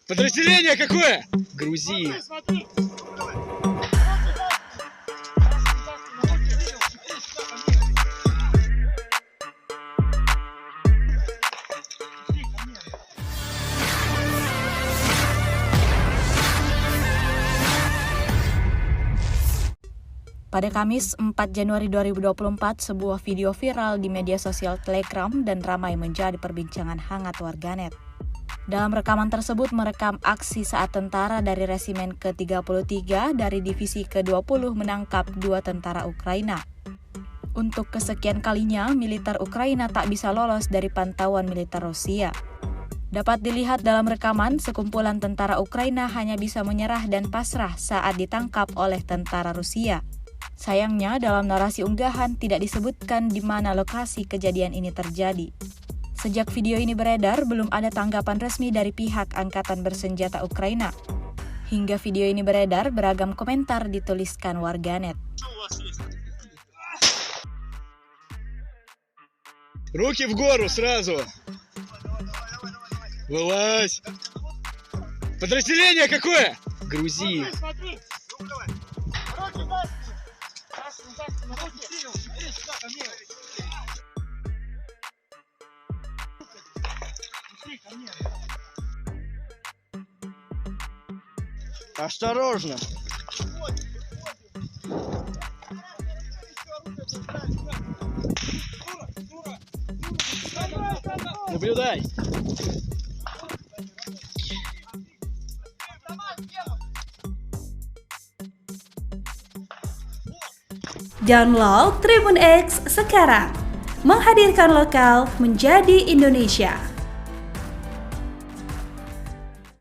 Подразделение какое? Грузин. Pada Kamis 4 Januari 2024, sebuah video viral di media sosial Telegram dan ramai menjadi perbincangan hangat warganet. Dalam rekaman tersebut merekam aksi saat tentara dari Resimen ke-33 dari Divisi ke-20 menangkap 2 tentara Ukraina. Untuk kesekian kalinya, militer Ukraina tak bisa lolos dari pantauan militer Rusia. Dapat dilihat dalam rekaman, sekumpulan tentara Ukraina hanya bisa menyerah dan pasrah saat ditangkap oleh tentara Rusia. Sayangnya, dalam narasi unggahan tidak disebutkan di mana lokasi kejadian ini terjadi. Sejak video ini beredar, belum ada tanggapan resmi dari pihak Angkatan Bersenjata Ukraina. Hingga video ini beredar, beragam komentar dituliskan warganet. Руки в гору сразу. Вылазь. Подразделение какое? Грузин. Осторожно! Наблюдай. Download Tribun X sekarang, menghadirkan lokal menjadi Indonesia.